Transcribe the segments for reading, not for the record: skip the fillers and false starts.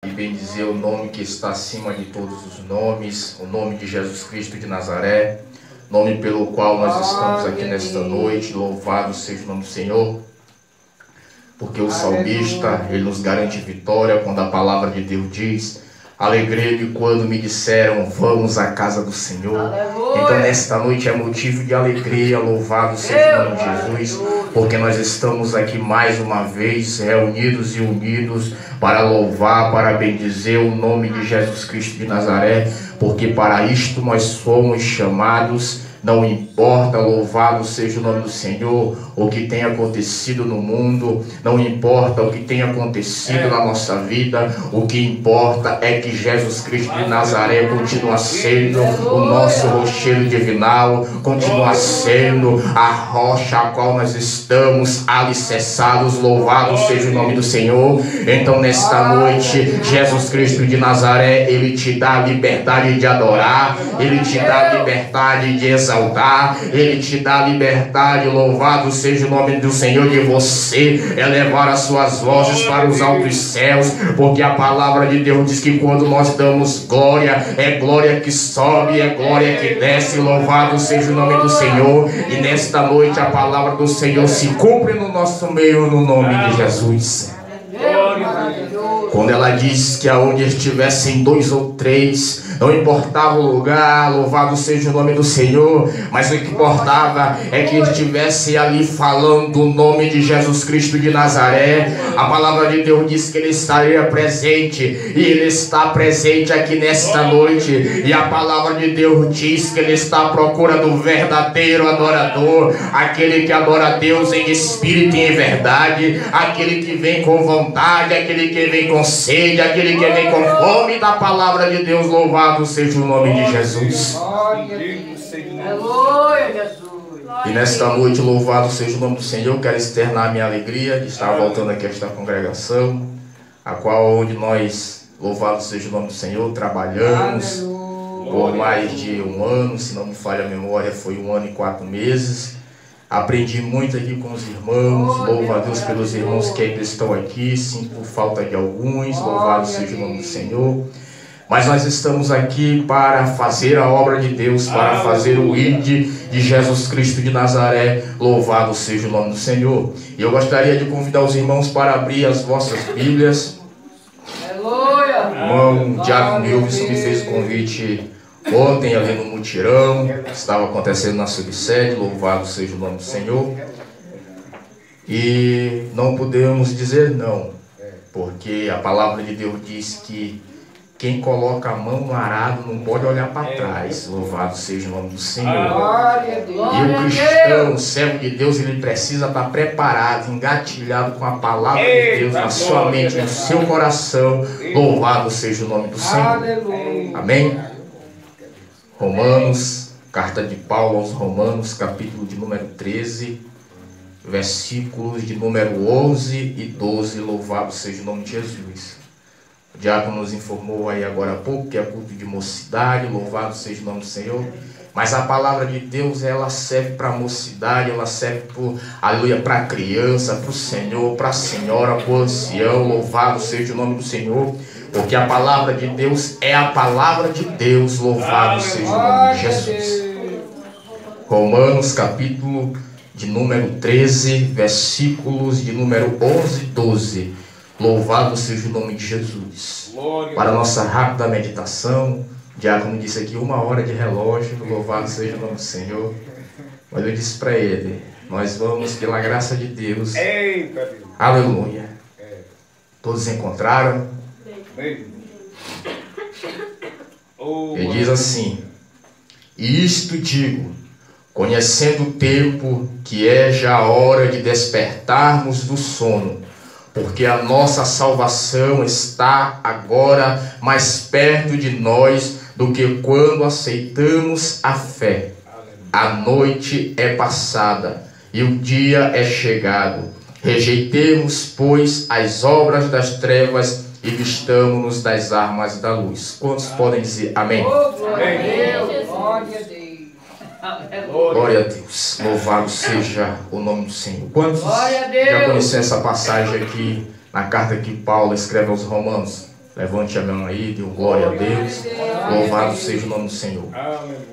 E bendizer o nome que está acima de todos os nomes, o nome de Jesus Cristo de Nazaré, nome pelo qual nós estamos aqui nesta noite. Louvado seja o nome do Senhor, porque o salmista, ele nos garante vitória quando a palavra de Deus diz: alegrei-me quando me disseram, vamos à casa do Senhor. Aleluia. Então nesta noite é motivo de alegria. Louvado seja o nome de Jesus, porque nós estamos aqui mais uma vez reunidos e unidos para louvar, para bendizer o nome de Jesus Cristo de Nazaré, porque para isto nós fomos chamados. Não importa, louvado seja o nome do Senhor, o que tem acontecido no mundo, não importa o que tem acontecido na nossa vida, o que importa é que Jesus Cristo de Nazaré continua sendo o nosso rochedo divinal, continua sendo a rocha a qual nós estamos alicerçados. Louvado seja o nome do Senhor. Então nesta noite, Jesus Cristo de Nazaré, ele te dá a liberdade de adorar, ele te dá a liberdade de exaltar, ele te dá a liberdade, louvado seja o nome do Senhor, de você elevar as suas vozes para os altos céus, porque a palavra de Deus diz que quando nós damos glória, é glória que sobe, é glória que desce. Louvado seja o nome do Senhor. E nesta noite a palavra do Senhor se cumpre no nosso meio, no nome de Jesus. Quando ela diz que aonde estivessem dois ou três, não importava o lugar, louvado seja o nome do Senhor, mas o que importava é que estivesse ali falando o nome de Jesus Cristo de Nazaré. A palavra de Deus diz que ele estaria presente, e ele está presente aqui nesta noite. E a palavra de Deus diz que ele está à procura do verdadeiro adorador, aquele que adora a Deus em espírito e em verdade, aquele que vem com vontade, aquele que vem com sede, aquele que vem com fome da palavra de Deus. Louvado seja o nome de Jesus. E nesta noite, louvado seja o nome do Senhor, eu quero externar a minha alegria de estar voltando aqui a esta congregação, a qual onde nós, louvado seja o nome do Senhor, trabalhamos por mais de um ano, se não me falha a memória, foi 1 ano e 4 meses. Aprendi muito aqui com os irmãos. Louvo a Deus pelos irmãos que ainda estão aqui, sinto falta de alguns. Louvado seja o nome do Senhor. Mas nós estamos aqui para fazer a obra de Deus, para fazer o ID de Jesus Cristo de Nazaré. Louvado seja o nome do Senhor. E eu gostaria de convidar os irmãos para abrir as vossas Bíblias. O irmão Diácono Wilson me fez o convite ontem ali no mutirão, estava acontecendo na subsede. Louvado seja o nome do Senhor. E não podemos dizer não, porque a palavra de Deus diz que quem coloca a mão no arado não pode olhar para trás. Louvado seja o nome do Senhor. E o cristão, o servo de Deus, ele precisa estar preparado, engatilhado com a palavra de Deus na sua mente, no seu coração. Louvado seja o nome do Senhor. Amém? Romanos, carta de Paulo aos Romanos, capítulo de número 13, versículos de número 11 e 12. Louvado seja o nome de Jesus. O diácono nos informou aí agora há pouco que é culto de mocidade. Louvado seja o nome do Senhor. Mas a palavra de Deus, ela serve para a mocidade, ela serve para a criança, para o Senhor, para a senhora, para o ancião. Louvado seja o nome do Senhor, porque a palavra de Deus é a palavra de Deus. Louvado seja o nome de Jesus. Romanos capítulo de número 13, versículos de número 11 e 12. Louvado seja o nome de Jesus. Para a nossa rápida meditação, o diácono disse aqui 1 hora de relógio. Louvado seja o nome do Senhor. Mas eu disse para ele, nós vamos pela graça de Deus. Aleluia. Todos encontraram? Ele diz assim: isto digo, conhecendo o tempo, que é já a hora de despertarmos do sono, porque a nossa salvação está agora mais perto de nós do que quando aceitamos a fé. A noite é passada e o dia é chegado. Rejeitemos, pois, as obras das trevas e vistamo-nos das armas da luz. Quantos podem dizer amém? Glória a Deus. Louvado seja o nome do Senhor. Quantos já conhecem essa passagem aqui na carta que Paulo escreve aos Romanos? Levante a mão aí, dê glória a Deus. Louvado seja o nome do Senhor.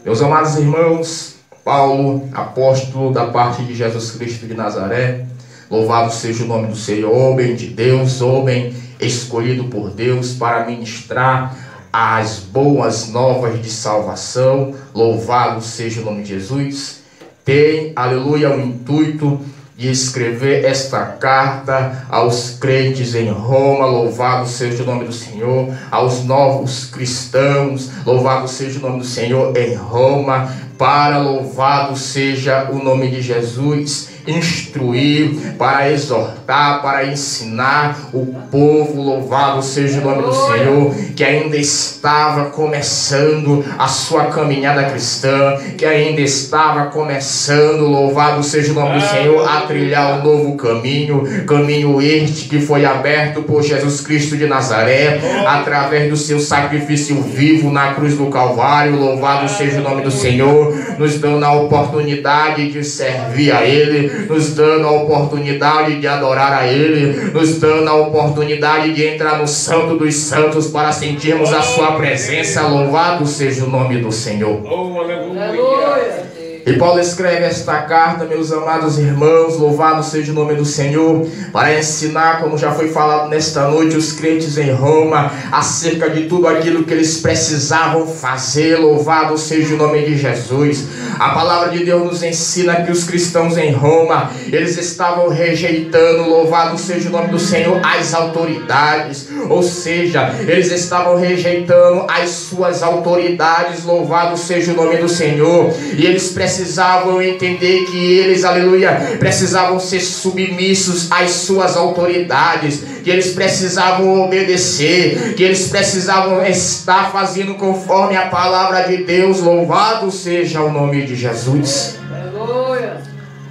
Meus amados irmãos, Paulo, apóstolo da parte de Jesus Cristo de Nazaré. Louvado seja o nome do Senhor, homem de Deus, homem escolhido por Deus para ministrar as boas novas de salvação. Louvado seja o nome de Jesus. Tem, aleluia, o intuito de escrever esta carta aos crentes em Roma. Louvado seja o nome do Senhor. Aos novos cristãos, louvado seja o nome do Senhor em Roma. Para, louvado seja o nome de Jesus, instruir, para exortar, para ensinar o povo. Louvado seja o nome do Senhor, que ainda estava começando a sua caminhada cristã, que ainda estava começando, louvado seja o nome do Senhor, a trilhar um novo caminho, caminho este que foi aberto por Jesus Cristo de Nazaré, através do seu sacrifício vivo na cruz do Calvário. Louvado seja o nome do Senhor, nos dando a oportunidade de servir a Ele, nos dando a oportunidade de adorar a Ele, nos dando a oportunidade de entrar no Santo dos Santos para sentirmos a sua presença. Louvado seja o nome do Senhor. Aleluia. E Paulo escreve esta carta, meus amados irmãos, louvado seja o nome do Senhor, para ensinar, como já foi falado nesta noite, os crentes em Roma, acerca de tudo aquilo que eles precisavam fazer. Louvado seja o nome de Jesus. A palavra de Deus nos ensina que os cristãos em Roma, eles estavam rejeitando, louvado seja o nome do Senhor, as autoridades, ou seja, eles estavam rejeitando as suas autoridades. Louvado seja o nome do Senhor. E eles precisavam entender que eles, aleluia, precisavam ser submissos às suas autoridades, que eles precisavam obedecer, que eles precisavam estar fazendo conforme a palavra de Deus. Louvado seja o nome de Jesus. Aleluia.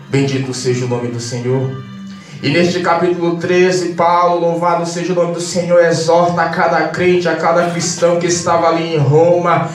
Bendito seja o nome do Senhor. E neste capítulo 13, Paulo, louvado seja o nome do Senhor, exorta a cada crente, a cada cristão que estava ali em Roma,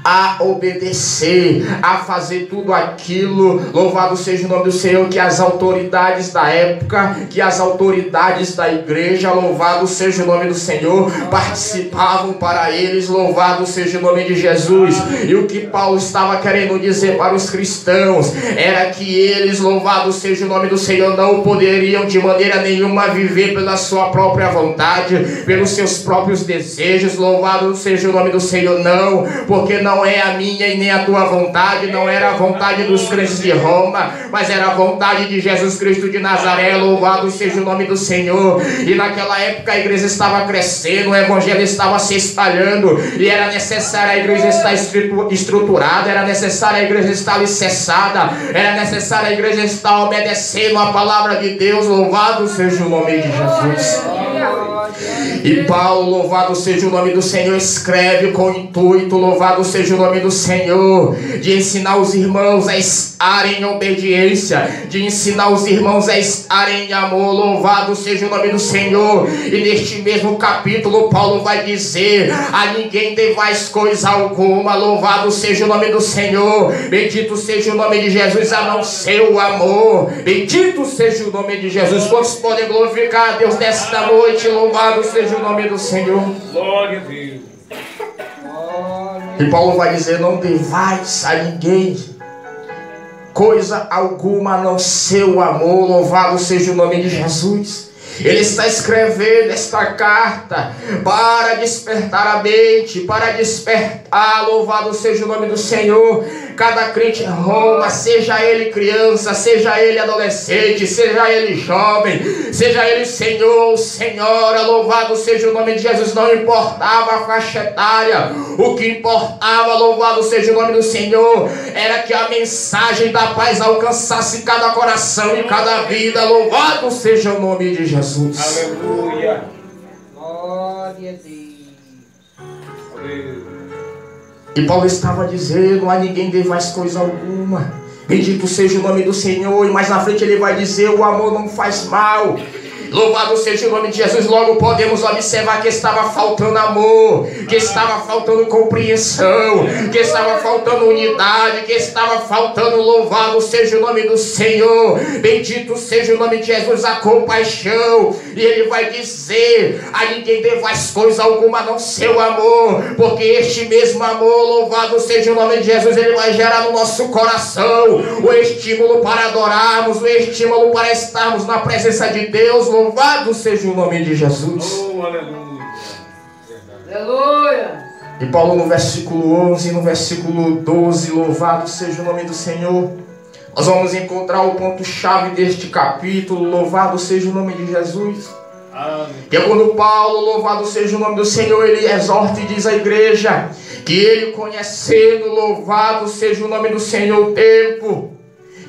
a obedecer, a fazer tudo aquilo, louvado seja o nome do Senhor, que as autoridades da época, que as autoridades da igreja, louvado seja o nome do Senhor, participavam para eles. Louvado seja o nome de Jesus. E o que Paulo estava querendo dizer para os cristãos era que eles, louvado seja o nome do Senhor, não poderiam de maneira nenhuma viver pela sua própria vontade, pelos seus próprios desejos. Louvado seja o nome do Senhor, não, porque não é a minha e nem a tua vontade, não era a vontade dos crentes de Roma, mas era a vontade de Jesus Cristo de Nazaré. Louvado seja o nome do Senhor. E naquela época a igreja estava crescendo, o evangelho estava se espalhando, e era necessário a igreja estar estruturada, era necessário a igreja estar alicerçada, era necessário a igreja estar obedecendo a palavra de Deus. Louvado seja o nome de Jesus. E Paulo, louvado seja o nome do Senhor, escreve com o intuito, louvado seja o nome do Senhor, de ensinar os irmãos a estarem em obediência, de ensinar os irmãos a estarem em amor. Louvado seja o nome do Senhor. E neste mesmo capítulo Paulo vai dizer: a ninguém devais coisa alguma. Louvado seja o nome do Senhor. Bendito seja o nome de Jesus, a não ser o amor. Bendito seja o nome de Jesus. Quantos podem glorificar a Deus nesta noite? Louvado seja o nome do Senhor. Glória a Deus. E Paulo vai dizer: não devais a ninguém coisa alguma a não ser o amor. Louvado seja o nome de Jesus. Ele está escrevendo esta carta para despertar a mente, para despertar, louvado seja o nome do Senhor, cada crente em Roma, seja ele criança, seja ele adolescente, seja ele jovem, seja ele senhor ou senhora. Louvado seja o nome de Jesus. Não importava a faixa etária, o que importava, louvado seja o nome do Senhor, era que a mensagem da paz alcançasse cada coração e cada vida. Louvado seja o nome de Jesus. Aleluia. Glória a Deus. E Paulo estava dizendo: a ninguém devais coisa alguma. Bendito seja o nome do Senhor. E mais na frente ele vai dizer: o amor não faz mal. Louvado seja o nome de Jesus. Logo podemos observar que estava faltando amor, que estava faltando compreensão, que estava faltando unidade, que estava faltando, louvado seja o nome do Senhor, bendito seja o nome de Jesus, a compaixão. E ele vai dizer: a ninguém devais coisa alguma a não ser o amor, porque este mesmo amor, louvado seja o nome de Jesus, ele vai gerar no nosso coração o estímulo para adorarmos, o estímulo para estarmos na presença de Deus. Louvado seja o nome de Jesus. Oh, aleluia. Aleluia. E Paulo no versículo 11 e no versículo 12, louvado seja o nome do Senhor, nós vamos encontrar o ponto-chave deste capítulo. Louvado seja o nome de Jesus. Amém. Que é quando Paulo, louvado seja o nome do Senhor, ele exorta e diz à igreja que ele, conhecendo, louvado seja o nome do Senhor, o tempo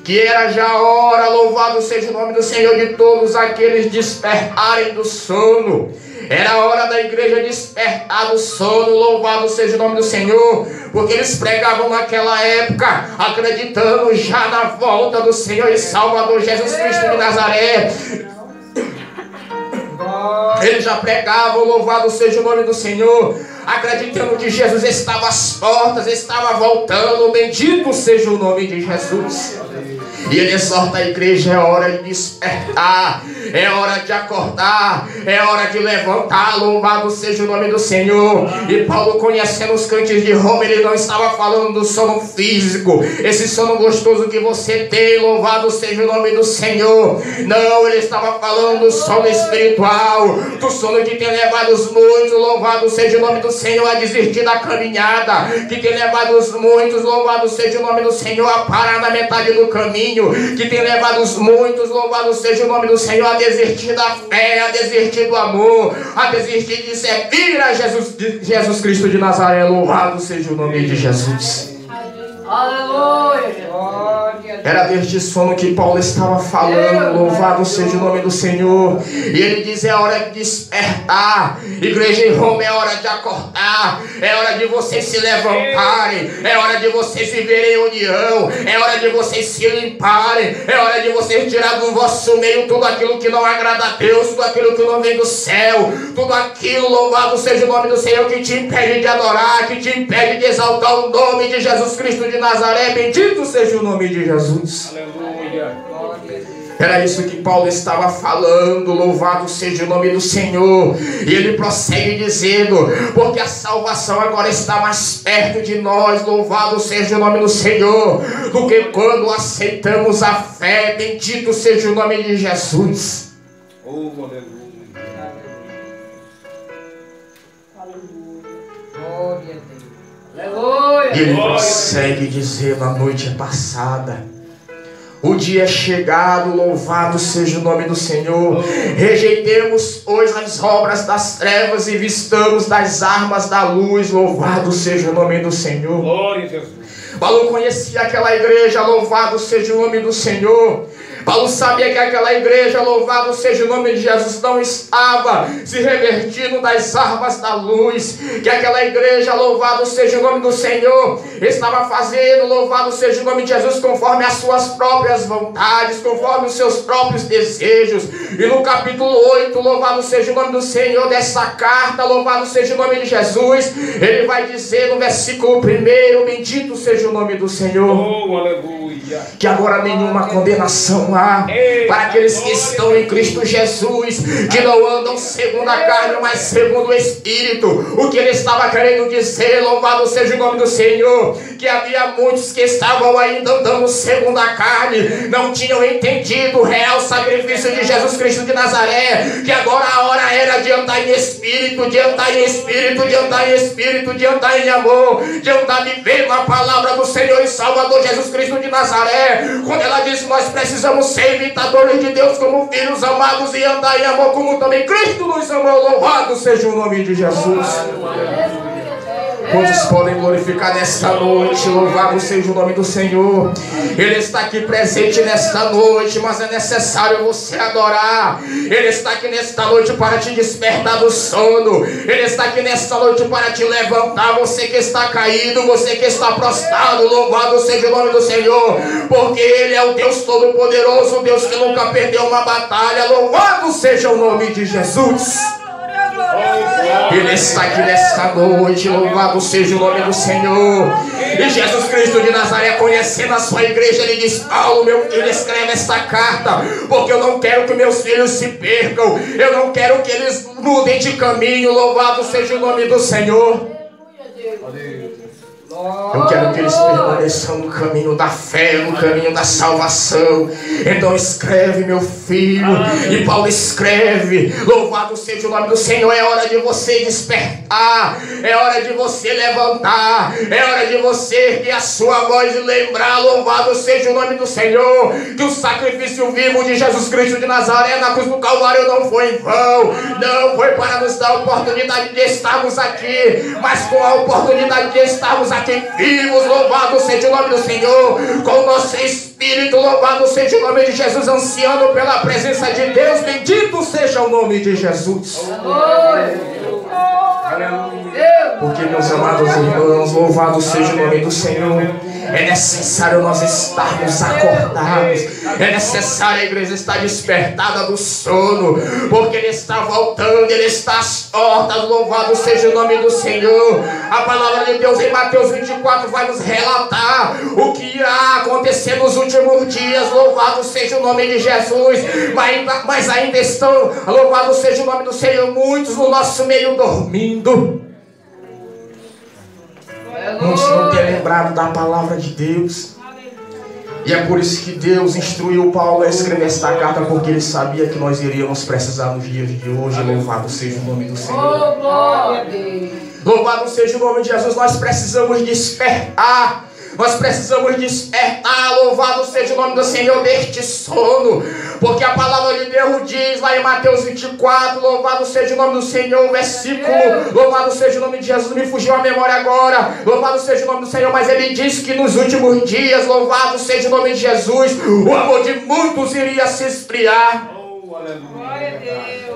que era já a hora, louvado seja o nome do Senhor, de todos aqueles despertarem do sono. Era a hora da igreja despertar do sono, louvado seja o nome do Senhor, porque eles pregavam naquela época, acreditando já na volta do Senhor e Salvador Jesus Cristo de Nazaré. Eles já pregavam, louvado seja o nome do Senhor, acreditando que Jesus estava às portas, estava voltando, bendito seja o nome de Jesus. E ele exorta a igreja: é hora de despertar, é hora de acordar, é hora de levantar, louvado seja o nome do Senhor. E Paulo, conhecendo os cantos de Roma, ele não estava falando do sono físico, esse sono gostoso que você tem, louvado seja o nome do Senhor. Não, ele estava falando do sono espiritual, do sono que tem levado os muitos, louvado seja o nome do Senhor, a desistir da caminhada, que tem levado os muitos, louvado seja o nome do Senhor, a parar na metade do caminho, que tem levado os muitos, louvado seja o nome do Senhor, a desistir da fé, a desistir do amor, a desistir de servir a Jesus Cristo de Nazaré. Louvado seja o nome de Jesus. Aleluia. Era deste sono que Paulo estava falando, louvado seja o nome do Senhor. E ele diz: é hora de despertar. Igreja em Roma, é hora de acordar, é hora de vocês se levantarem, é hora de vocês viverem em união, é hora de vocês se limparem, é hora de vocês tirar do vosso meio tudo aquilo que não agrada a Deus, tudo aquilo que não vem do céu, tudo aquilo, louvado seja o nome do Senhor, que te impede de adorar, que te impede de exaltar o nome de Jesus Cristo de Nazaré. Bendito seja o nome de Jesus. Aleluia. Era isso que Paulo estava falando, louvado seja o nome do Senhor. E ele prossegue dizendo: porque a salvação agora está mais perto de nós, louvado seja o nome do Senhor, do que quando aceitamos a fé. Bendito seja o nome de Jesus. Oh, aleluia. Glória a Deus. Aleluia. E ele prossegue dizendo: a noite é passada, o dia é chegado, louvado seja o nome do Senhor. Rejeitemos, pois, as obras das trevas e vistamos das armas da luz, louvado seja o nome do Senhor. Glória a Jesus. Paulo conhecia aquela igreja, louvado seja o nome do Senhor. Paulo sabia que aquela igreja, louvado seja o nome de Jesus, não estava se revertindo das armas da luz, que aquela igreja, louvado seja o nome do Senhor, estava fazendo, louvado seja o nome de Jesus, conforme as suas próprias vontades, conforme os seus próprios desejos. E no capítulo 8, louvado seja o nome do Senhor, dessa carta, louvado seja o nome de Jesus, ele vai dizer no versículo 1: bendito seja o nome do Senhor. Oh, aleluia. Que agora nenhuma condenação há para aqueles que estão em Cristo Jesus, que não andam segundo a carne, mas segundo o Espírito. O que ele estava querendo dizer, louvado seja o nome do Senhor, que havia muitos que estavam ainda andando segundo a carne, não tinham entendido o real sacrifício de Jesus Cristo de Nazaré, que agora a hora era de andar em Espírito, de andar em Espírito, de andar em Espírito, de andar em amor, de andar vivendo a palavra do Senhor e Salvador Jesus Cristo de Nazaré. Quando ela diz que nós precisamos ser imitadores de Deus como filhos amados e andar em amor como também Cristo nos amou, louvado seja o nome de Jesus. Quantos podem glorificar nesta noite? Louvado seja o nome do Senhor. Ele está aqui presente nesta noite, mas é necessário você adorar. Ele está aqui nesta noite para te despertar do sono. Ele está aqui nesta noite para te levantar. Você que está caído, você que está prostrado, louvado seja o nome do Senhor, porque Ele é o Deus Todo-Poderoso, o Deus que nunca perdeu uma batalha. Louvado seja o nome de Jesus. Ele está aqui nesta noite, louvado seja o nome do Senhor. E Jesus Cristo de Nazaré, conhecendo a sua igreja, ele diz: Paulo, meu filho, escreve esta carta, porque eu não quero que meus filhos se percam, eu não quero que eles mudem de caminho. Louvado seja o nome do Senhor. Eu quero que eles permaneçam no caminho da fé, no caminho da salvação. Então escreve, meu filho. E Paulo escreve: louvado seja o nome do Senhor. É hora de você despertar, é hora de você levantar, é hora de você erguer a sua voz e lembrar: louvado seja o nome do Senhor, que o sacrifício vivo de Jesus Cristo de Nazaré na cruz do Calvário não foi em vão, não foi para nos dar a oportunidade de estarmos aqui, mas com a oportunidade de estarmos aqui vivos. Louvado seja o nome do Senhor, com o nosso espírito. Louvado seja o nome de Jesus, ansiando pela presença de Deus. Bendito seja o nome de Jesus. Porque, meus amados irmãos, louvado seja o nome do Senhor. É necessário nós estarmos acordados. É necessário a igreja estar despertada do sono, porque Ele está voltando, Ele está às portas. Louvado seja o nome do Senhor. A palavra de Deus em Mateus 24 vai nos relatar o que irá acontecer nos últimos dias. Louvado seja o nome de Jesus. Mas ainda estão, louvado seja o nome do Senhor, muitos no nosso meio dormindo. Muitos não têm lembrado da palavra de Deus. E é por isso que Deus instruiu Paulo a escrever esta carta, porque Ele sabia que nós iríamos precisar nos dias de hoje. Louvado seja o nome do Senhor. Louvado seja o nome de Jesus. Nós precisamos despertar. Nós precisamos despertar. Louvado seja o nome do Senhor deste sono, porque a palavra de Deus diz lá em Mateus 24, louvado seja o nome do Senhor, versículo, louvado seja o nome de Jesus, me fugiu a memória agora, louvado seja o nome do Senhor, mas ele diz que nos últimos dias, louvado seja o nome de Jesus, o amor de muitos iria se esfriar.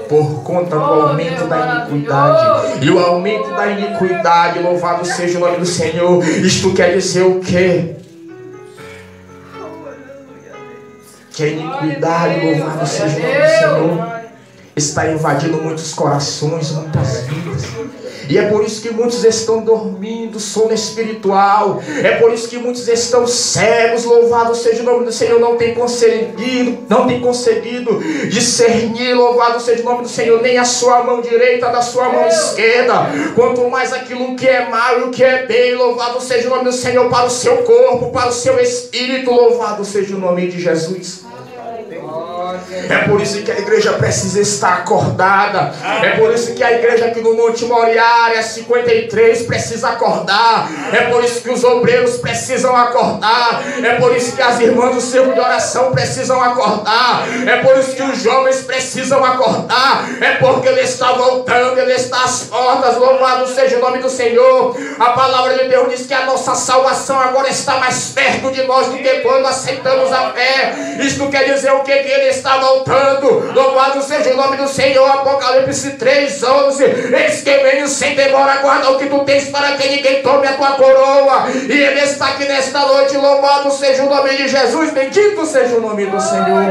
Por conta do aumento da iniquidade. E o aumento da iniquidade, louvado seja o nome do Senhor. Isto quer dizer o quê? Que a iniquidade, louvado seja o nome do Senhor, está invadindo muitos corações, muitas vidas. E é por isso que muitos estão dormindo, sono espiritual. É por isso que muitos estão cegos. Louvado seja o nome do Senhor. Não tem conseguido discernir, louvado seja o nome do Senhor, nem a sua mão direita da sua mão esquerda. Quanto mais aquilo que é mal e o que é bem. Louvado seja o nome do Senhor para o seu corpo, para o seu espírito. Louvado seja o nome de Jesus. É por isso que a igreja precisa estar acordada. É por isso que a igreja aqui no Monte Moriá, área 53, precisa acordar. É por isso que os obreiros precisam acordar. É por isso que as irmãs do círculo de oração precisam acordar. É por isso que os jovens precisam acordar. É porque Ele está voltando, Ele está às portas. Louvado seja o nome do Senhor. A palavra de Deus diz que a nossa salvação agora está mais perto de nós do que quando aceitamos a fé. Isto quer dizer o que? Que Ele está voltando. Louvado seja o nome do Senhor. Apocalipse 3:11. Eis que venho sem demora, guarda o que tu tens, para que ninguém tome a tua coroa. E Ele está aqui nesta noite. Louvado seja o nome de Jesus. Bendito seja o nome do Senhor.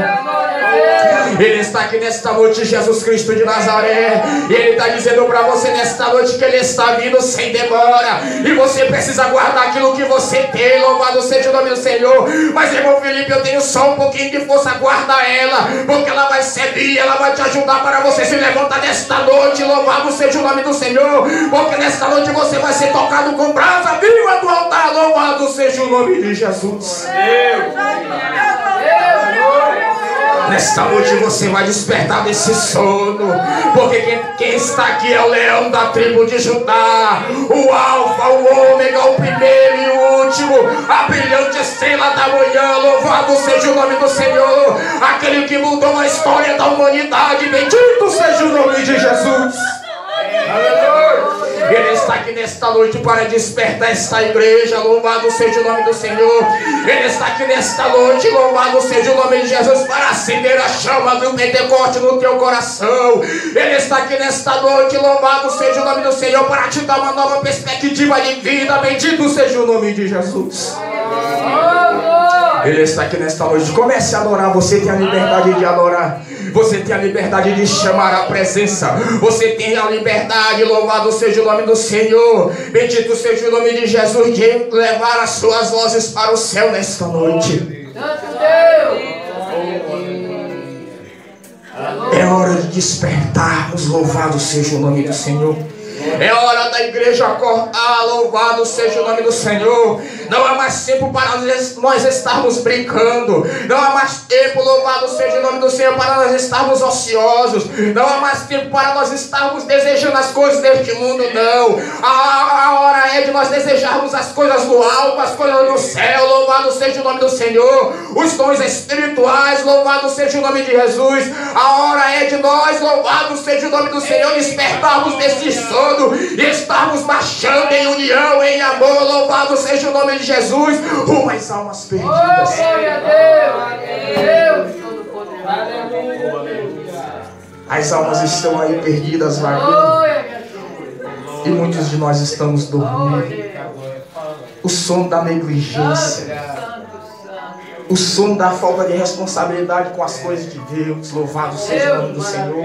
Ele está aqui nesta noite, Jesus Cristo de Nazaré. E Ele está dizendo para você nesta noite que Ele está vindo sem demora. E você precisa guardar aquilo que você tem. Louvado seja o nome do Senhor. Mas, irmão Felipe, eu tenho só um pouquinho de força. Guarda ela, porque ela vai servir, ela vai te ajudar para você se levantar nesta noite. Louvado seja o nome do Senhor, porque nesta noite você vai ser tocado com brasa viva do altar. Louvado seja o nome de Jesus. Nesta noite você vai despertar desse sono, porque quem está aqui é o leão da tribo de Judá, o alfa, o ômega, o primeiro e o último, a brilhante estrela da manhã. Louvado seja o nome do Senhor, aquele que mudou a história da humanidade. Bendito seja o nome de Jesus. Ele está aqui aqui nesta noite para despertar esta igreja. Louvado seja o nome do Senhor. Ele está aqui nesta noite, louvado seja o nome de Jesus, para acender a chama do Pentecoste no teu coração. Ele está aqui nesta noite, louvado seja o nome do Senhor, para te dar uma nova perspectiva de vida. Bendito seja o nome de Jesus. Ele está aqui nesta noite. Comece a adorar. Você tem a liberdade de adorar. Você tem a liberdade de chamar a presença. Você tem a liberdade, louvado seja o nome do Senhor. Bendito seja o nome de Jesus, de levar as suas vozes para o céu nesta noite. É hora de despertarmos, louvado seja o nome do Senhor. É hora da igreja acordar, louvado seja o nome do Senhor. Não há mais tempo para nós estarmos brincando. Não há mais tempo, louvado seja o nome do Senhor, para nós estarmos ociosos. Não há mais tempo para nós estarmos desejando as coisas deste mundo, não. A hora é de nós desejarmos as coisas do alto, as coisas do céu, louvado seja o nome do Senhor. Os dons espirituais, louvado seja o nome de Jesus. A hora é de nós, louvado seja o nome do Senhor, despertarmos desse sono e estarmos marchando em união, em amor, louvado seja o nome de Jesus, rumo às almas perdidas. Glória a Deus, As almas estão aí perdidas, vagando, e muitos de nós estamos dormindo. O sono da negligência, o sono da falta de responsabilidade com as coisas de Deus, louvado seja o nome do Senhor.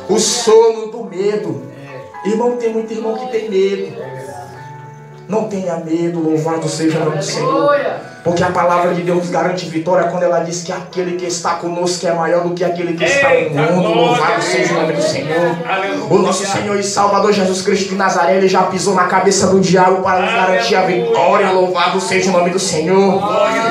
O sono do medo. Irmão, tem muito irmão que tem medo. Não tenha medo, louvado seja o nome do Senhor. Porque a palavra de Deus garante vitória quando ela diz que aquele que está conosco é maior do que aquele que está no mundo. Louvado seja o nome do Senhor. O nosso Senhor e Salvador Jesus Cristo de Nazaré, Ele já pisou na cabeça do diabo para nos garantir a vitória. Louvado seja o nome do Senhor.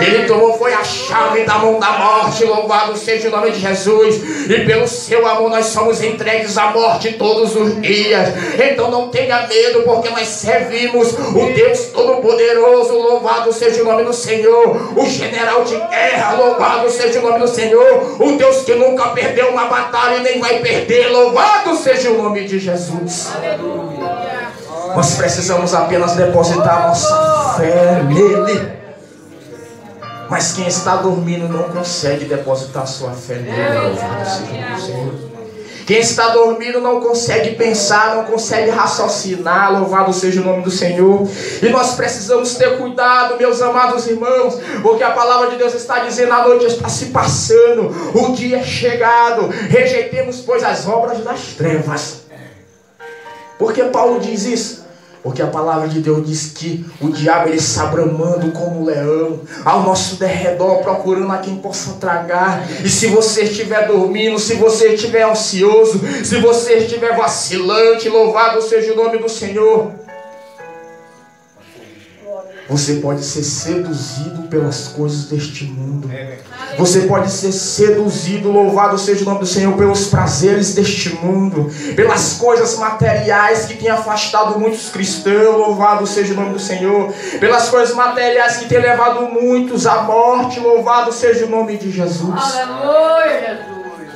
Ele tomou, foi a chave da mão da morte. Louvado seja o nome de Jesus. E pelo seu amor nós somos entregues à morte todos os dias. Então não tenha medo, porque nós servimos o Deus Todo-Poderoso. Louvado seja o nome do Senhor. O general de guerra, louvado seja o nome do Senhor. O Deus que nunca perdeu uma batalha e nem vai perder, louvado seja o nome de Jesus. Aleluia. Nós precisamos apenas depositar nossa fé nele. Mas quem está dormindo não consegue depositar sua fé nele, louvado seja o nome do Senhor. Quem está dormindo não consegue pensar, não consegue raciocinar, louvado seja o nome do Senhor. E nós precisamos ter cuidado, meus amados irmãos, porque a palavra de Deus está dizendo: a noite está se passando, o dia é chegado, rejeitemos, pois, as obras das trevas. Por que Paulo diz isso? Porque a palavra de Deus diz que o diabo, ele está bramando como um leão ao nosso derredor, procurando a quem possa tragar. E se você estiver dormindo, se você estiver ansioso, se você estiver vacilante, louvado seja o nome do Senhor, você pode ser seduzido pelas coisas deste mundo. Você pode ser seduzido, louvado seja o nome do Senhor, pelos prazeres deste mundo, pelas coisas materiais que têm afastado muitos cristãos, louvado seja o nome do Senhor, pelas coisas materiais que têm levado muitos à morte, louvado seja o nome de Jesus. Aleluia, Jesus.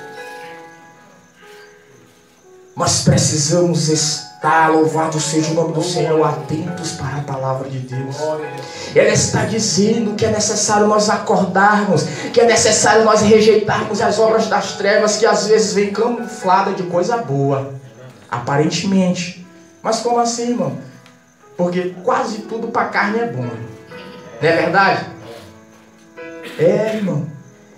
Nós precisamos estar, louvado seja o nome do Senhor, atentos para a palavra de Deus. Ele está dizendo que é necessário nós acordarmos, que é necessário nós rejeitarmos as obras das trevas, que às vezes vem camuflada de coisa boa, aparentemente. Mas como assim, irmão? Porque quase tudo para a carne é bom, não é verdade? É, irmão.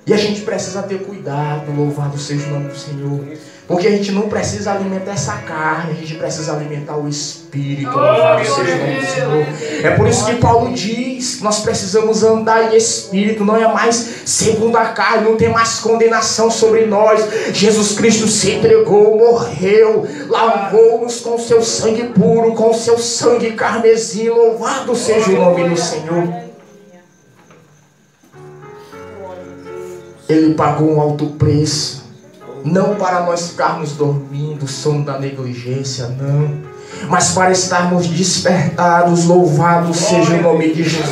E a gente precisa ter cuidado, louvado seja o nome do Senhor. Porque a gente não precisa alimentar essa carne, a gente precisa alimentar o Espírito, louvado seja o nome do Senhor. É por isso que Paulo diz que nós precisamos andar em Espírito, não é mais segundo a carne, não tem mais condenação sobre nós. Jesus Cristo se entregou, morreu, lavou-nos com o seu sangue puro, com o seu sangue carmesim, louvado seja o nome do Senhor. Ele pagou um alto preço. Não para nós ficarmos dormindo, sono da negligência, não. Mas para estarmos despertados, louvado seja o nome de Jesus.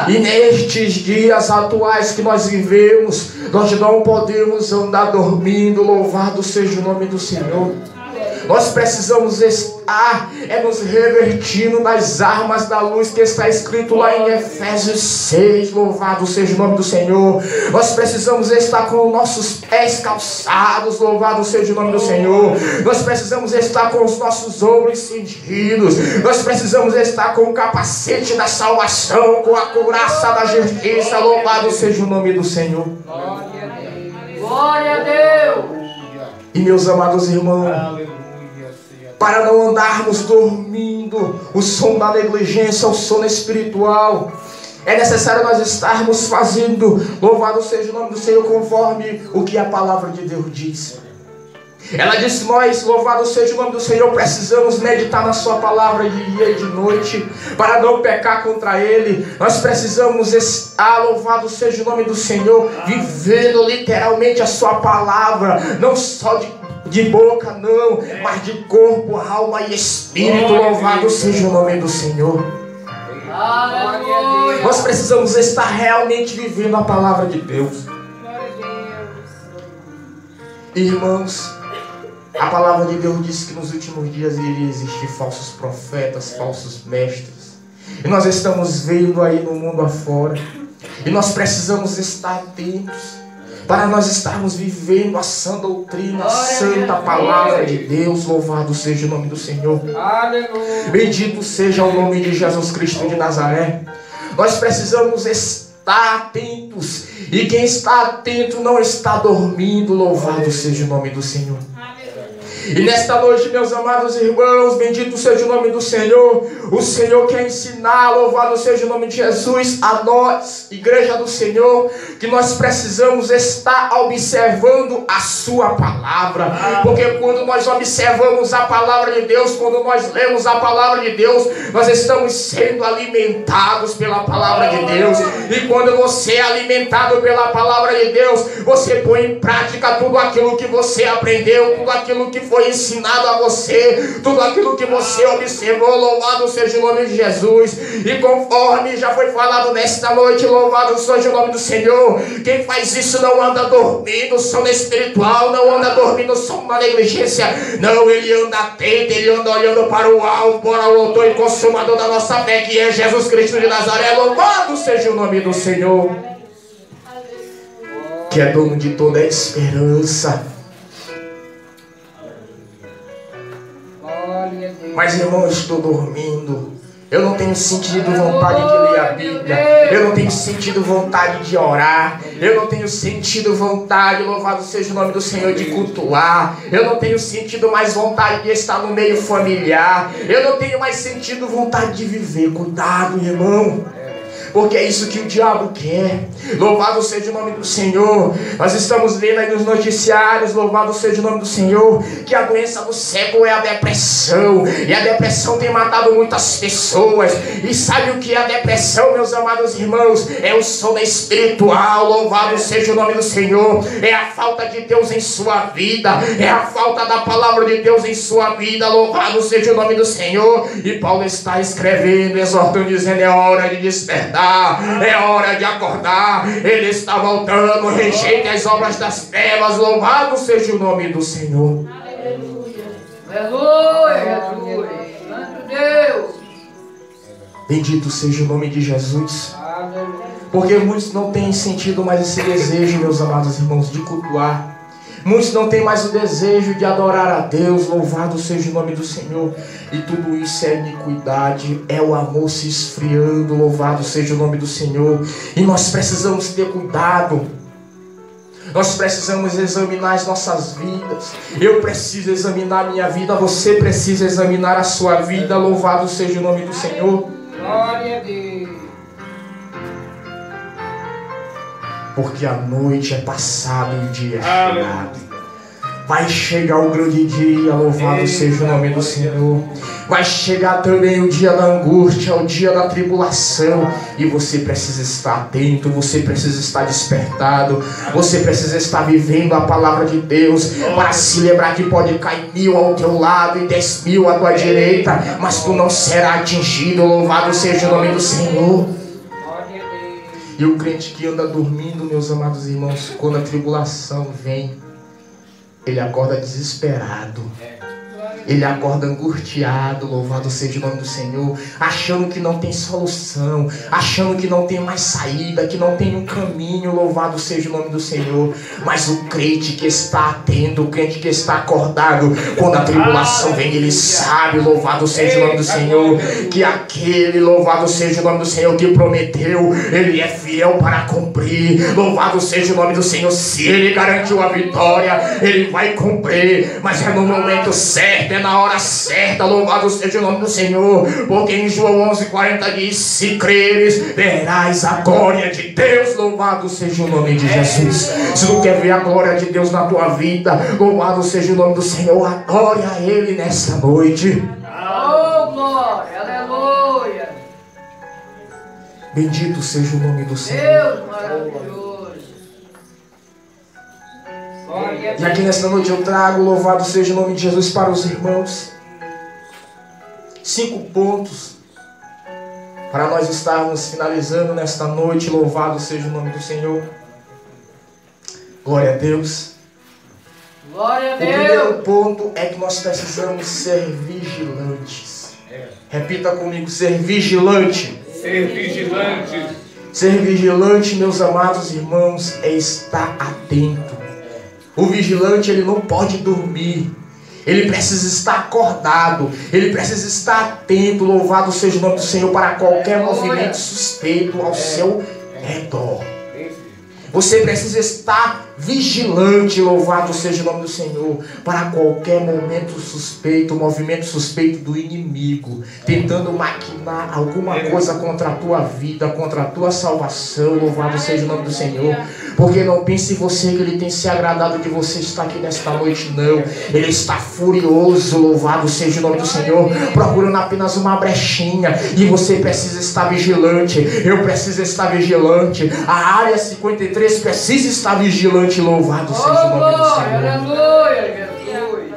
E nestes dias atuais que nós vivemos, nós não podemos andar dormindo, louvado seja o nome do Senhor. Nós precisamos é nos revertindo das armas da luz que está escrito lá em Efésios 6. Louvado seja o nome do Senhor. Nós precisamos estar com os nossos pés calçados. Louvado seja o nome do Senhor. Nós precisamos estar com os nossos ombros cingidos. Nós precisamos estar com o capacete da salvação, com a couraça da justiça. Louvado seja o nome do Senhor. Glória a Deus. E meus amados irmãos, para não andarmos dormindo o sono da negligência, o sono espiritual, é necessário nós estarmos fazendo, louvado seja o nome do Senhor, conforme o que a palavra de Deus diz. Ela disse: nós, louvado seja o nome do Senhor, precisamos meditar na sua palavra de dia e de noite, para não pecar contra Ele. Nós precisamos estar, louvado seja o nome do Senhor, vivendo literalmente a sua palavra, não só de boca não, mas de corpo, alma e espírito. Louvado seja o nome do Senhor. Aleluia. Nós precisamos estar realmente vivendo a palavra de Deus. Irmãos, a palavra de Deus diz que nos últimos dias iria existir falsos profetas, falsos mestres. E nós estamos vendo aí no mundo afora. E nós precisamos estar atentos para nós estarmos vivendo a sã doutrina, a santa palavra de Deus. Louvado seja o nome do Senhor. Aleluia. Bendito seja o nome de Jesus Cristo de Nazaré. Nós precisamos estar atentos. E quem está atento não está dormindo. Louvado seja o nome do Senhor. E nesta noite, meus amados irmãos, bendito seja o nome do Senhor. O Senhor quer ensinar, louvado seja o nome de Jesus, a nós, igreja do Senhor, que nós precisamos estar observando a sua palavra. Porque quando nós observamos a palavra de Deus, quando nós lemos a palavra de Deus, nós estamos sendo alimentados pela palavra de Deus. E quando você é alimentado pela palavra de Deus, você põe em prática tudo aquilo que você aprendeu, tudo aquilo que foi ensinado a você, tudo aquilo que você observou. Louvado seja o nome de Jesus. E conforme já foi falado nesta noite, louvado seja o nome do Senhor, quem faz isso não anda dormindo sono espiritual, não anda dormindo sono na negligência, não, ele anda atento, ele anda olhando para o alvo, para o autor e consumador da nossa fé, que é Jesus Cristo de Nazaré. Louvado seja o nome do Senhor, que é dono de toda a esperança. Mas irmão, eu estou dormindo. Eu não tenho sentido vontade de ler a Bíblia. Eu não tenho sentido vontade de orar. Eu não tenho sentido vontade, louvado seja o nome do Senhor, de cultuar. Eu não tenho sentido mais vontade de estar no meio familiar. Eu não tenho mais sentido vontade de viver. Cuidado, irmão, porque é isso que o diabo quer. Louvado seja o nome do Senhor. Nós estamos vendo aí nos noticiários, louvado seja o nome do Senhor, que a doença do século é a depressão. E a depressão tem matado muitas pessoas. E sabe o que é a depressão, meus amados irmãos? É o sono espiritual. Louvado seja o nome do Senhor. É a falta de Deus em sua vida. É a falta da palavra de Deus em sua vida. Louvado seja o nome do Senhor. E Paulo está escrevendo, exortando, dizendo: é hora de despertar, é hora de acordar. Ele está voltando. Rejeite as obras das trevas. Louvado seja o nome do Senhor. Aleluia. Aleluia. Santo Deus. Bendito seja o nome de Jesus. Porque muitos não têm sentido mais esse desejo, meus amados irmãos, de cultuar. Muitos não têm mais o desejo de adorar a Deus. Louvado seja o nome do Senhor. E tudo isso é iniquidade, é o amor se esfriando. Louvado seja o nome do Senhor. E nós precisamos ter cuidado. Nós precisamos examinar as nossas vidas. Eu preciso examinar a minha vida. Você precisa examinar a sua vida. Louvado seja o nome do Senhor. Glória a Deus. Porque a noite é passada e o dia é chegado. Vai chegar o grande dia, louvado seja o nome do Senhor. Vai chegar também o dia da angústia, o dia da tribulação. E você precisa estar atento, você precisa estar despertado. Você precisa estar vivendo a palavra de Deus, para se lembrar que pode cair 1000 ao teu lado e 10.000 à tua direita, mas tu não será atingido. Louvado seja o nome do Senhor. E o crente que anda dormindo, meus amados irmãos, quando a tribulação vem, ele acorda desesperado. Ele acorda angustiado, louvado seja o nome do Senhor, achando que não tem solução, achando que não tem mais saída, que não tem um caminho, louvado seja o nome do Senhor. Mas o crente que está atento, o crente que está acordado, quando a tribulação vem, ele sabe, louvado seja o nome do Senhor, que aquele, louvado seja o nome do Senhor, que prometeu, ele é fiel para cumprir, louvado seja o nome do Senhor. Se ele garantiu a vitória, ele vai cumprir, mas é no momento certo, é na hora certa, louvado seja o nome do Senhor, porque em João 11:40 diz: se creres, verás a glória de Deus, louvado seja o nome de Jesus. Se tu quer ver a glória de Deus na tua vida, louvado seja o nome do Senhor, adore a Ele nesta noite. Oh, glória, aleluia. Bendito seja o nome do Senhor. Deus maravilhoso. E aqui nesta noite eu trago, louvado seja o nome de Jesus, para os irmãos 5 pontos para nós estarmos finalizando nesta noite. Louvado seja o nome do Senhor. Glória a Deus. Glória a O Deus. primeiro ponto é que nós precisamos ser vigilantes. Repita comigo: ser vigilante. Ser vigilante. Ser vigilante, meus amados irmãos, é estar atento. O vigilante, ele não pode dormir. Ele precisa estar acordado. Ele precisa estar atento, louvado seja o nome do Senhor, para qualquer movimento suspeito ao seu redor. Você precisa estar vigilante, louvado seja o nome do Senhor, para qualquer momento suspeito, movimento suspeito do inimigo, tentando maquinar alguma coisa contra a tua vida, contra a tua salvação, louvado seja o nome do Senhor. Porque não pense você que ele tem se agradado de você estar aqui nesta noite, não. Ele está furioso, louvado seja o nome do Senhor, procurando apenas uma brechinha, e você precisa estar vigilante. Eu preciso estar vigilante. A área 53 precisa estar vigilante, louvado seja o nome do Senhor. Aleluia, Jesus.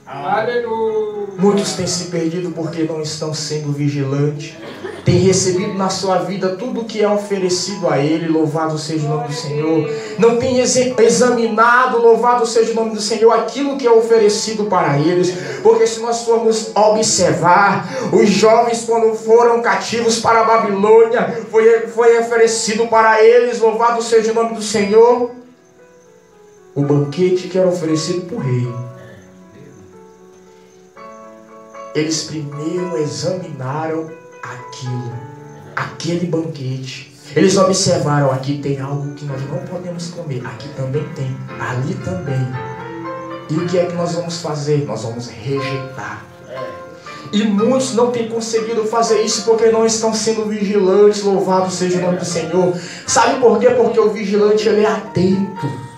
Aleluia. Muitos têm se perdido porque não estão sendo vigilantes. Tem recebido na sua vida tudo que é oferecido a Ele, louvado seja o nome do Senhor. Não tem examinado, louvado seja o nome do Senhor, aquilo que é oferecido para eles. Porque se nós formos observar, os jovens quando foram cativos para a Babilônia, foi oferecido para eles, louvado seja o nome do Senhor, o banquete que era oferecido por rei. Eles primeiro examinaram aquele banquete. Eles observaram: aqui tem algo que nós não podemos comer, aqui também tem, ali também. E o que é que nós vamos fazer? Nós vamos rejeitar. E muitos não têm conseguido fazer isso porque não estão sendo vigilantes, louvado seja o nome do Senhor. Sabe por quê? Porque o vigilante, ele é atento.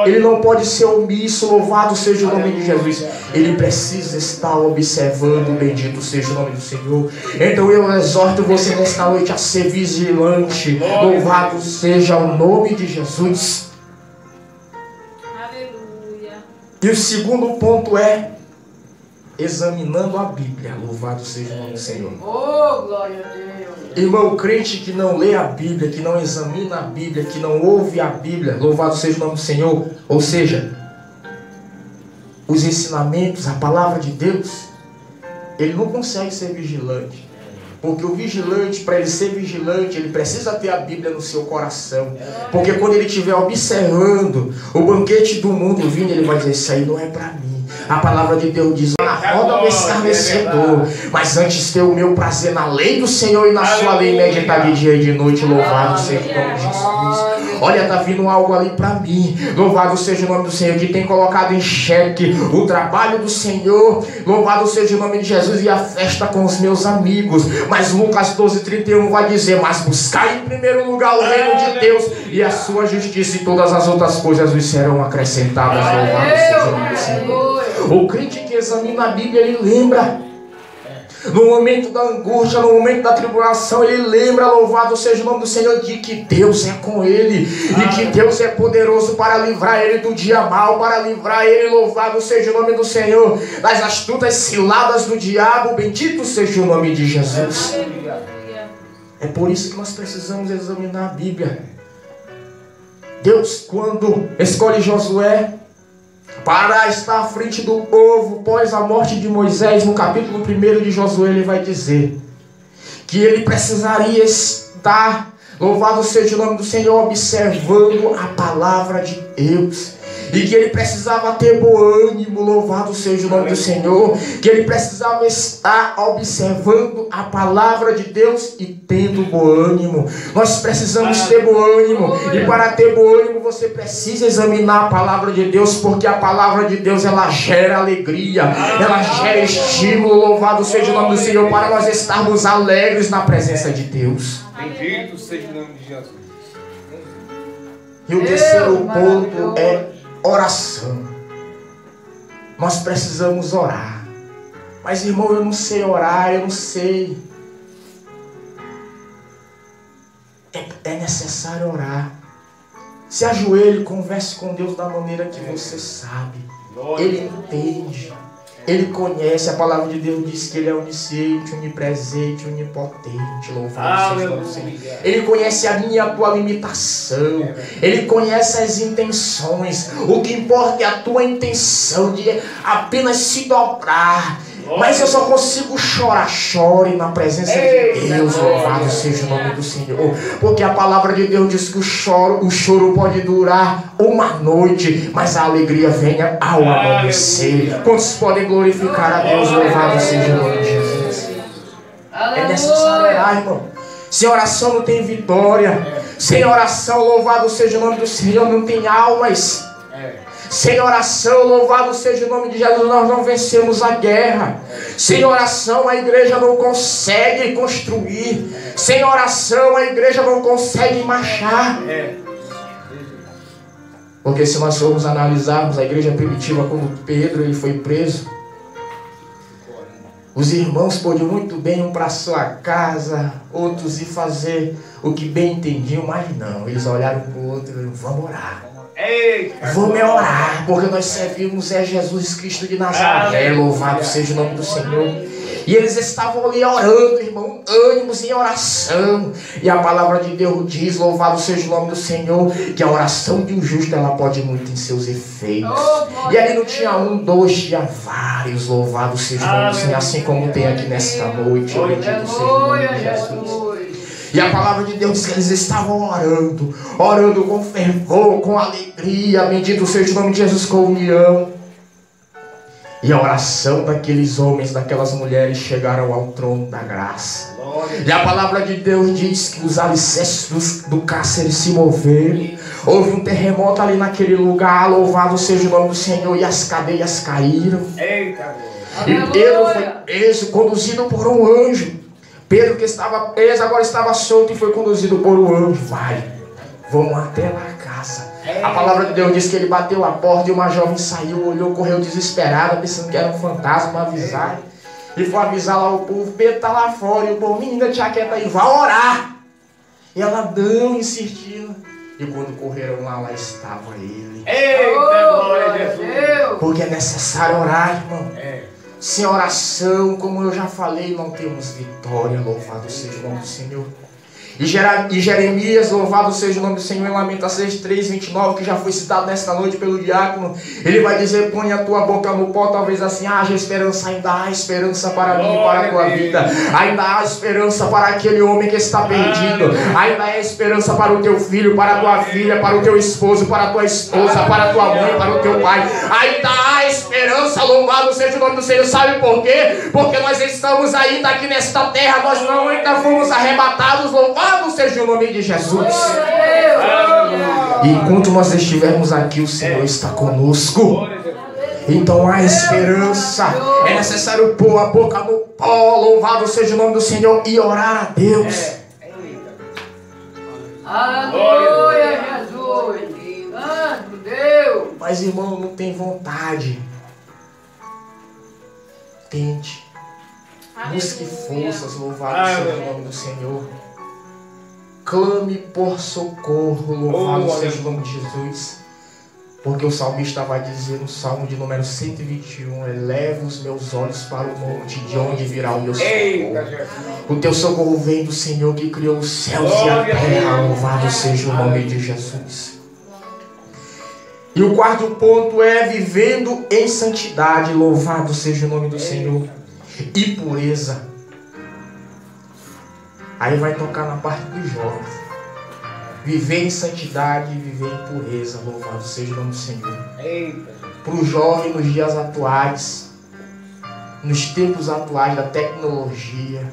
Ele não pode ser omisso, louvado seja o nome de Jesus. Ele precisa estar observando, bendito seja o nome do Senhor. Então eu exorto você nesta noite a ser vigilante, louvado seja o nome de Jesus. Aleluia. E o segundo ponto é examinando a Bíblia, louvado seja o nome do Senhor. Oh, glória a Deus. Irmão, o crente que não lê a Bíblia, que não examina a Bíblia, que não ouve a Bíblia, louvado seja o nome do Senhor, ou seja, os ensinamentos, a palavra de Deus, ele não consegue ser vigilante. Porque o vigilante, para ele ser vigilante, ele precisa ter a Bíblia no seu coração. Porque quando ele estiver observando o banquete do mundo vindo, ele vai dizer: isso aí não é para mim. A palavra de Deus diz: na roda do escarnecedor, mas antes ter o meu prazer na lei do Senhor, e na sua lei meditar de dia e de noite, louvado seja o nome de Jesus. Olha, está vindo algo ali para mim, louvado seja o nome do Senhor, que tem colocado em xeque o trabalho do Senhor, louvado seja o nome de Jesus, e a festa com os meus amigos. Mas Lucas 12:31 vai dizer: mas buscai em primeiro lugar o reino de Deus e a sua justiça, e todas as outras coisas vos serão acrescentadas, louvado seja o nome do Senhor. O crente que examina a Bíblia, ele lembra. No momento da angústia, no momento da tribulação, ele lembra, louvado seja o nome do Senhor, de que Deus é com ele, e que Deus é poderoso para livrar ele do dia mal, para livrar ele, louvado seja o nome do Senhor, das astutas ciladas do diabo, bendito seja o nome de Jesus. É por isso que nós precisamos examinar a Bíblia. Deus, quando escolhe Josué para estar à frente do povo, após a morte de Moisés, no capítulo 1 de Josué, ele vai dizer que ele precisaria estar, louvado seja o nome do Senhor, observando a palavra de Deus. E que ele precisava ter bom ânimo, louvado seja o nome do Senhor. Que ele precisava estar observando a palavra de Deus e tendo bom ânimo. Nós precisamos ter bom ânimo. E para ter bom ânimo você precisa examinar a palavra de Deus, porque a palavra de Deus ela gera alegria, ela gera estímulo, louvado seja o nome do Senhor, para nós estarmos alegres na presença de Deus. Bendito seja o nome de Jesus. E o terceiro ponto é oração. Nós precisamos orar. Mas irmão, eu não sei orar, eu não sei. É necessário orar. Se ajoelhe, converse com Deus da maneira que você sabe. Ele entende. Ele conhece. A palavra de Deus diz que Ele é onisciente, onipresente, onipotente. Louvado seja o Senhor. Ele conhece a minha e a tua limitação. Ele conhece as intenções. O que importa é a tua intenção de apenas se dobrar. Mas eu só consigo chorar, chore na presença de Deus, louvado seja o nome do Senhor. Porque a palavra de Deus diz que o choro pode durar uma noite, mas a alegria vem ao amanhecer. Quantos podem glorificar a Deus, louvado seja o nome de Jesus? É necessário orar, irmão. Sem oração não tem vitória. Sem oração, louvado seja o nome do Senhor, não tem almas. Sem oração, louvado seja o nome de Jesus, nós não vencemos a guerra. Sem oração, a igreja não consegue construir. Sem oração, a igreja não consegue marchar. Porque se nós formos analisarmos a igreja primitiva, quando Pedro ele foi preso, os irmãos podiam muito bem ir para sua casa, outros ir fazer o que bem entendiam, mas não. Eles olharam para o outro e falaram, vamos orar. Vamos orar, porque nós servimos Jesus Cristo de Nazaré, louvado seja o nome do Senhor. E eles estavam ali orando, irmão, ânimos em oração. E a palavra de Deus diz, louvado seja o nome do Senhor, que a oração de um justo ela pode muito em seus efeitos. E ali não tinha um, dois, tinha vários, louvado seja o nome do Senhor, assim como tem aqui nesta noite. Bendito seja o nome de Jesus. E a palavra de Deus diz que eles estavam orando com fervor, com alegria, bendito seja o nome de Jesus, com união. E a oração daqueles homens, daquelas mulheres chegaram ao trono da graça. E a palavra de Deus diz que os alicerces do cárcere se moveram. Houve um terremoto ali naquele lugar, louvado seja o nome do Senhor, e as cadeias caíram. E Pedro foi preso, conduzido por um anjo. Pedro, que estava preso, agora estava solto e foi conduzido por um anjo. Vamos até lá a casa. A palavra de Deus diz que ele bateu a porta e uma jovem saiu, olhou, correu desesperada, pensando que era um fantasma, avisar. E foi avisar lá o povo, Pedro está lá fora. E o povo, menina, tia quieta aí, vai orar. E ela não insistiu. E quando correram lá estava ele. Glória a Jesus. Porque é necessário orar, irmão. Sem oração, como eu já falei, não temos vitória, louvado seja o nome do Senhor. E Jeremias, louvado seja o nome do Senhor, em Lamentações 3:29, que já foi citado nesta noite pelo diácono, ele vai dizer, põe a tua boca no pó, talvez assim, haja esperança, ainda há esperança para mim e para a tua vida, ainda há esperança para aquele homem que está perdido, ainda há esperança para o teu filho, para a tua filha, para o teu esposo, para a tua esposa, para a tua mãe, para o teu pai, ainda há esperança, louvado seja o nome do Senhor. Sabe por quê? Porque nós estamos ainda aqui nesta terra, nós não ainda fomos arrebatados, louvado seja o nome de Jesus. E enquanto nós estivermos aqui, o Senhor está conosco. Então há esperança. É necessário pôr a boca no pó, louvado seja o nome do Senhor, e orar a Deus. Aleluia, Jesus. Santo Deus. Mas irmão, não tem vontade. Tente. Busque forças, louvado seja o nome do Senhor. Clame por socorro, louvado seja o nome de Jesus. Porque o salmista vai dizer no Salmo de número 121, eleva os meus olhos para o monte, de onde virá o meu socorro. O teu socorro vem do Senhor que criou os céus e a terra, louvado seja o nome de Jesus. E o quarto ponto é vivendo em santidade. Louvado seja o nome do Senhor. E pureza. Aí vai tocar na parte dos jovens. Viver em santidade e viver em pureza. Louvado seja o nome do Senhor. Para o jovem nos dias atuais, nos tempos atuais da tecnologia,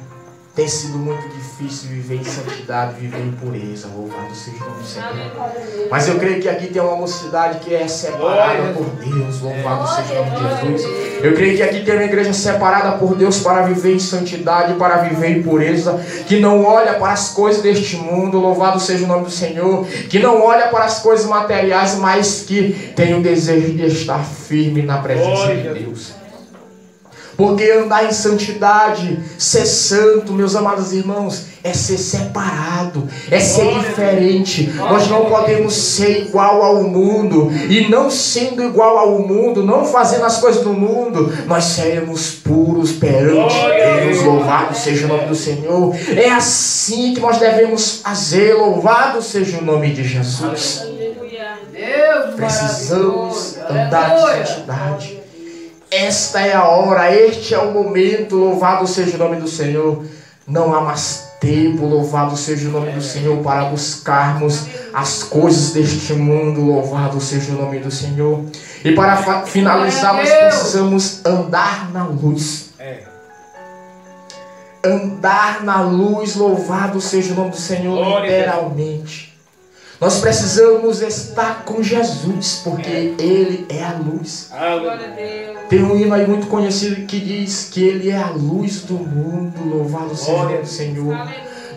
tem sido muito difícil viver em santidade, viver em pureza. Louvado seja o nome do Senhor. Mas eu creio que aqui tem uma mocidade que é separada por Deus. Louvado seja o nome de Jesus. Eu creio que aqui tem uma igreja separada por Deus para viver em santidade, para viver em pureza, que não olha para as coisas deste mundo. Louvado seja o nome do Senhor. Que não olha para as coisas materiais, mas que tem o desejo de estar firme na presença de Deus. Porque andar em santidade, ser santo, meus amados irmãos, é ser separado, é ser diferente. Nós não podemos ser igual ao mundo. E não sendo igual ao mundo, não fazendo as coisas do mundo, nós seremos puros perante Deus. Louvado seja o nome do Senhor. É assim que nós devemos fazer. Louvado seja o nome de Jesus. Precisamos andar em santidade. Esta é a hora, este é o momento. Louvado seja o nome do Senhor. Não há mais tempo. Louvado seja o nome do Senhor para buscarmos as coisas deste mundo. Louvado seja o nome do Senhor. E para finalizar, nós precisamos andar na luz. Andar na luz. Louvado seja o nome do Senhor. Literalmente, nós precisamos estar com Jesus, porque Ele é a luz. Tem um hino aí muito conhecido que diz que Ele é a luz do mundo. Louvado seja o nome do Senhor.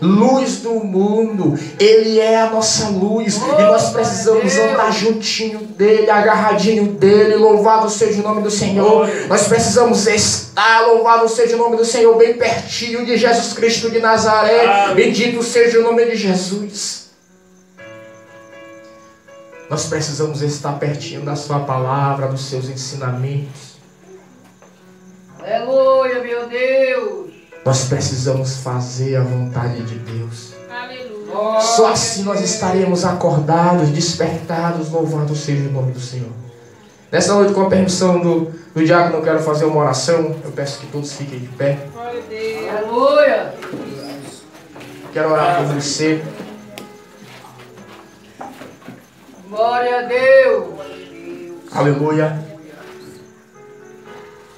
Luz do mundo. Ele é a nossa luz. E nós precisamos andar juntinho dEle, agarradinho dEle. Louvado seja o nome do Senhor. Nós precisamos estar, louvado seja o nome do Senhor, bem pertinho de Jesus Cristo de Nazaré. Bendito seja o nome de Jesus. Nós precisamos estar pertinho da sua palavra, dos seus ensinamentos. Aleluia, meu Deus. Nós precisamos fazer a vontade de Deus. Aleluia. Só assim nós estaremos acordados, despertados. Louvado seja o nome do Senhor. Nessa noite, com a permissão do diácono, eu quero fazer uma oração. Eu peço que todos fiquem de pé. Aleluia. Quero orar por você. Glória a Deus. Aleluia.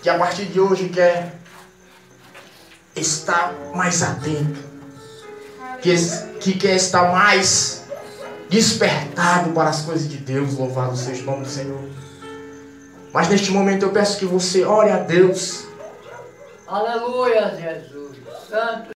Que a partir de hoje quer estar mais atento. Que quer estar mais despertado para as coisas de Deus. Louvado seja o nome do Senhor. Mas neste momento eu peço que você ore a Deus. Aleluia, Jesus. Santo.